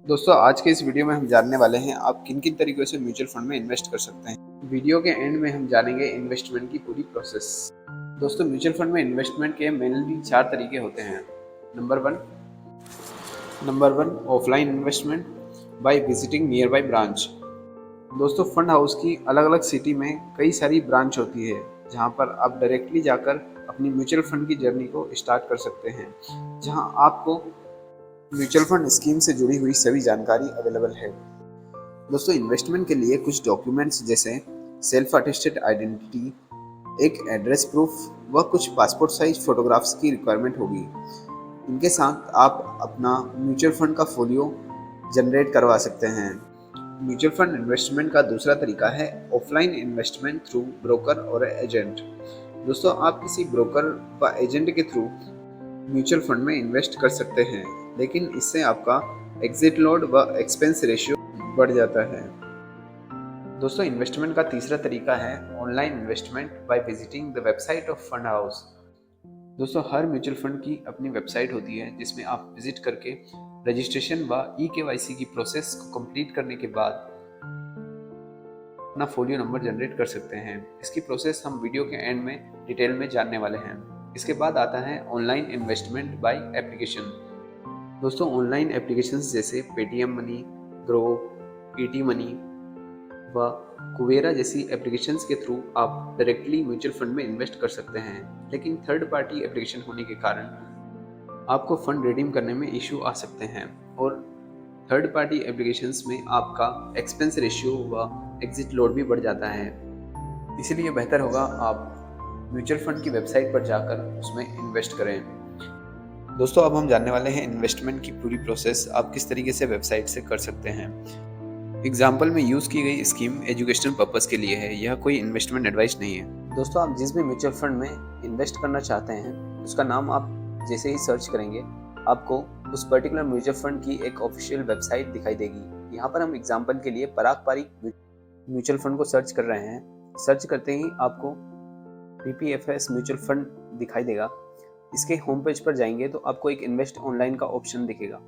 दोस्तों आज के इस वीडियो में हम जानने वाले हैं आप किन किन तरीकों से म्यूचुअल फंड में इन्वेस्ट कर सकते हैं। वीडियो के एंड में हम जानेंगे इन्वेस्टमेंट की पूरी प्रोसेस। दोस्तों म्यूचुअल फंड में इन्वेस्टमेंट के मेनली 4 तरीके होते हैं। Number one offline investment by visiting near by branch. दोस्तों फंड हाउस की अलग अलग सिटी में कई सारी ब्रांच होती है जहां पर आप डायरेक्टली जाकर अपनी म्यूचुअल फंड की जर्नी को स्टार्ट कर सकते हैं, जहां आपको म्यूचुअल फंड स्कीम से जुड़ी हुई सभी जानकारी अवेलेबल है। दोस्तों इन्वेस्टमेंट के लिए कुछ डॉक्यूमेंट्स जैसे सेल्फ अटेस्टेड आइडेंटिटी, एक एड्रेस प्रूफ व कुछ पासपोर्ट साइज फोटोग्राफ्स की रिक्वायरमेंट होगी। इनके साथ आप अपना म्यूचुअल फंड का फोलियो जनरेट करवा सकते हैं। म्यूचुअल फंड इन्वेस्टमेंट का दूसरा तरीका है ऑफलाइन इन्वेस्टमेंट थ्रू ब्रोकर और एजेंट। दोस्तों आप किसी ब्रोकर व एजेंट के थ्रू म्यूचुअल फंड में इन्वेस्ट कर सकते हैं, लेकिन इससे आपका एग्जिट लोड व एक्सपेंस रेशियो बढ़ जाता है। दोस्तों इन्वेस्टमेंट का तीसरा तरीका है online investment by visiting the website of fund house. दोस्तों हर म्यूचुअल फंड की अपनी वेबसाइट होती है जिसमें आप विजिट करके रजिस्ट्रेशन व ई-केवाईसी की प्रोसेस को कंप्लीट करने के बाद अपना फोलियो नंबर जनरेट कर सकते हैं। इसकी प्रोसेस हम वीडियो के एंड में डिटेल में जानने वाले हैं। इसके बाद आता है ऑनलाइन इन्वेस्टमेंट बाय एप्लीकेशन। दोस्तों ऑनलाइन एप्लीकेशंस जैसे Paytm money, grow, ET money व कुवेरा जैसी एप्लीकेशंस के थ्रू आप डायरेक्टली म्यूचुअल फंड में इन्वेस्ट कर सकते हैं, लेकिन थर्ड पार्टी एप्लीकेशन होने के कारण आपको फंड रिडीम करने में इशू आ सकते हैं और थर्ड पार्टी एप्लीकेशंस में आपका एक्सपेंस रेशियो व एग्जिट लोड भी बढ़ जाता है। इसलिए बेहतर होगा आप म्यूचुअल फंड की वेबसाइट पर जाकर उसमें इन्वेस्ट करें। दोस्तों अब हम जानने वाले हैं इन्वेस्टमेंट की पूरी प्रोसेस आप किस तरीके से वेबसाइट से कर सकते हैं। एग्जाम्पल में यूज़ की गई स्कीम एजुकेशनल पर्पज़ के लिए है, यह कोई इन्वेस्टमेंट एडवाइस नहीं है। दोस्तों आप जिस भी म्यूचुअल फंड में इन्वेस्ट करना चाहते हैं उसका नाम आप जैसे ही सर्च करेंगे आपको उस पर्टिकुलर म्यूचुअल फंड की एक ऑफिशियल वेबसाइट दिखाई देगी। यहाँ पर हम एग्जांपल के लिए पराग पारिक म्यूचुअल फंड को सर्च कर रहे हैं। सर्च करते ही आपको PPFS म्यूचुअल फंड दिखाई देगा। इसके होम पेज पर जाएंगे तो आपको एक इन्वेस्ट ऑनलाइन का ऑप्शन दिखेगा,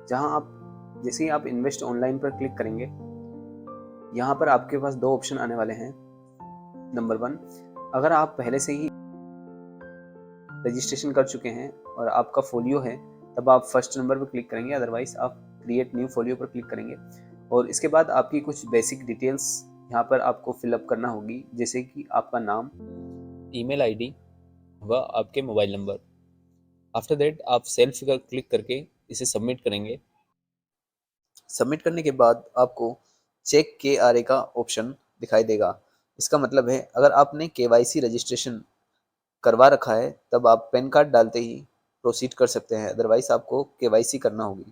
जहाँ आप जैसे ही आप इन्वेस्ट ऑनलाइन पर क्लिक करेंगे यहाँ पर आपके पास दो ऑप्शन आने वाले हैं। नंबर 1, अगर आप पहले से ही रजिस्ट्रेशन कर चुके हैं और आपका फोलियो है तब आप फर्स्ट नंबर पर क्लिक करेंगे, अदरवाइज आप क्रिएट न्यू फोलियो पर क्लिक करेंगे और इसके बाद आपकी कुछ बेसिक डिटेल्स यहाँ पर आपको फिलअप करना होगी, जैसे कि आपका नाम, ईमेल आईडी व आपके मोबाइल नंबर। आफ्टर दैट आप सेल्फ फिगर क्लिक करके इसे सबमिट करेंगे। सबमिट करने के बाद आपको चेक KRA का ऑप्शन दिखाई देगा। इसका मतलब है अगर आपने KYC रजिस्ट्रेशन करवा रखा है तब आप पैन कार्ड डालते ही प्रोसीड कर सकते हैं, अदरवाइज आपको KYC करना होगी।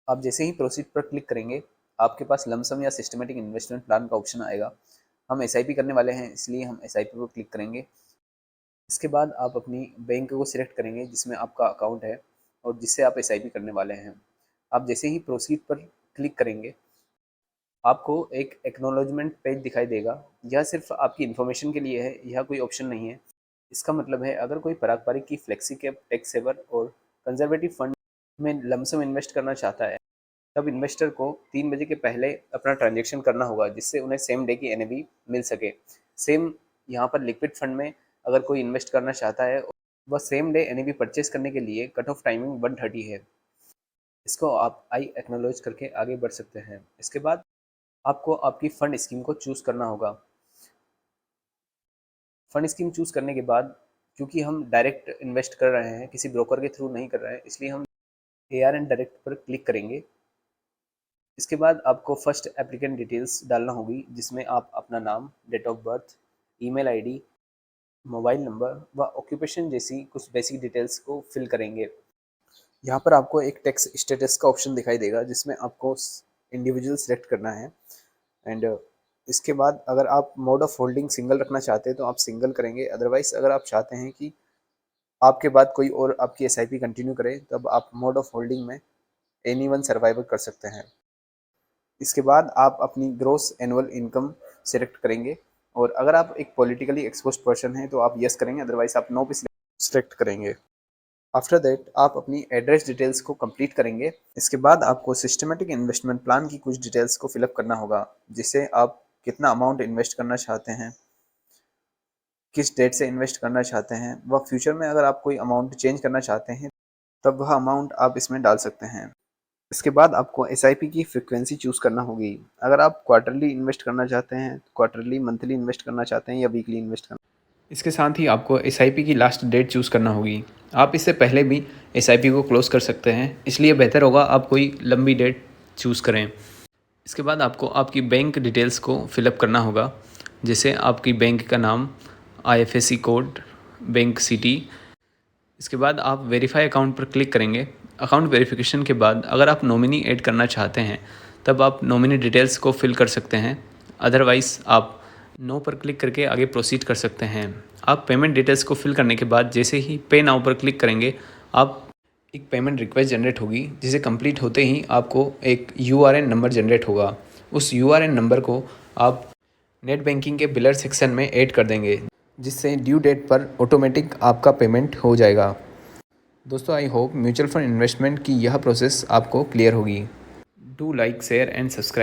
आप जैसे ही प्रोसीड पर क्लिक करेंगे आपके पास लमसम या सिस्टमेटिक इन्वेस्टमेंट प्लान का ऑप्शन आएगा। हम SIP करने वाले हैं इसलिए हम SIP पर क्लिक करेंगे। इसके बाद आप अपनी बैंक को सिलेक्ट करेंगे जिसमें आपका अकाउंट है और जिससे आप SIP करने वाले हैं। आप जैसे ही प्रोसीड पर क्लिक करेंगे आपको एक एक्नॉलेजमेंट पेज दिखाई देगा। यह सिर्फ आपकी इन्फॉर्मेशन के लिए है, यह कोई ऑप्शन नहीं है। इसका मतलब है अगर कोई पारंपरिक की फ्लेक्सी कैप, टैक्स सेवर और कंजर्वेटिव फंड में लमसम इन्वेस्ट करना चाहता है तब इन्वेस्टर को 3 बजे के पहले अपना ट्रांजेक्शन करना होगा, जिससे उन्हें सेम डे की NAV मिल सके। सेम यहाँ पर लिक्विड फंड में अगर कोई इन्वेस्ट करना चाहता है वह सेम डे NAV परचेज करने के लिए कट ऑफ टाइमिंग 1:30 है। इसको आप आई एक्नॉलेज करके आगे बढ़ सकते हैं। इसके बाद आपको आपकी फंड स्कीम को चूज़ करना होगा। फंड स्कीम चूज़ करने के बाद क्योंकि हम डायरेक्ट इन्वेस्ट कर रहे हैं, किसी ब्रोकर के थ्रू नहीं कर रहे हैं, इसलिए हम ARN डायरेक्ट पर क्लिक करेंगे। इसके बाद आपको फर्स्ट एप्लीकेंट डिटेल्स डालना होगी, जिसमें आप अपना नाम, date of birth, email ID, mobile number व ऑक्यूपेशन जैसी कुछ बेसिक डिटेल्स को फिल करेंगे। यहाँ पर आपको एक टैक्स स्टेटस का ऑप्शन दिखाई देगा जिसमें आपको इंडिविजुअल सेलेक्ट करना है एंड इसके बाद अगर आप मोड ऑफ होल्डिंग सिंगल रखना चाहते हैं तो आप सिंगल करेंगे, अदरवाइज अगर आप चाहते हैं कि आपके बाद कोई और आपकी SIP कंटिन्यू करे तब आप मोड ऑफ होल्डिंग में एनीवन सर्वाइवर कर सकते हैं। इसके बाद आप अपनी ग्रॉस एनुअल इनकम सेलेक्ट करेंगे और अगर आप एक पॉलिटिकली एक्सपोज्ड पर्सन हैं तो आप यस करेंगे, अदरवाइज आप नो पे सेलेक्ट करेंगे। आफ्टर दैट आप अपनी एड्रेस डिटेल्स को कंप्लीट करेंगे। इसके बाद आपको सिस्टमेटिक इन्वेस्टमेंट प्लान की कुछ डिटेल्स को फिलअप करना होगा, जिससे आप कितना अमाउंट इन्वेस्ट करना चाहते हैं, किस डेट से इन्वेस्ट करना चाहते हैं, व फ्यूचर में अगर आप कोई अमाउंट चेंज करना चाहते हैं तब वह अमाउंट आप इसमें डाल सकते हैं। इसके बाद आपको एसआईपी की फ्रीक्वेंसी चूज़ करना होगी। अगर आप क्वार्टरली इन्वेस्ट करना चाहते हैं, क्वार्टरली, मंथली इन्वेस्ट करना चाहते हैं या वीकली इन्वेस्ट करना। इसके साथ ही आपको एसआईपी की लास्ट डेट चूज़ करना होगी। आप इससे पहले भी एसआईपी को क्लोज़ कर सकते हैं, इसलिए बेहतर होगा आप कोई लंबी डेट चूज़ करें। इसके बाद आपको आपकी बैंक डिटेल्स को फिलअप करना होगा, जैसे आपकी बैंक का नाम, आईएफएससी कोड, बैंक सिटी। इसके बाद आप वेरीफाई अकाउंट पर क्लिक करेंगे। अकाउंट वेरिफिकेशन के बाद अगर आप नॉमिनी ऐड करना चाहते हैं तब आप नॉमिनी डिटेल्स को फिल कर सकते हैं, अदरवाइज़ आप नो पर क्लिक करके आगे प्रोसीड कर सकते हैं। आप पेमेंट डिटेल्स को फिल करने के बाद जैसे ही पे नाउ पर क्लिक करेंगे आप एक पेमेंट रिक्वेस्ट जनरेट होगी, जिसे कंप्लीट होते ही आपको एक यूआरएन नंबर जनरेट होगा। उस यूआरएन नंबर को आप नेट बैंकिंग के बिलर सेक्शन में ऐड कर देंगे, जिससे ड्यू डेट पर ऑटोमेटिक आपका पेमेंट हो जाएगा। दोस्तों, I hope mutual fund investment की यह प्रोसेस आपको क्लियर होगी। Do like, share and subscribe.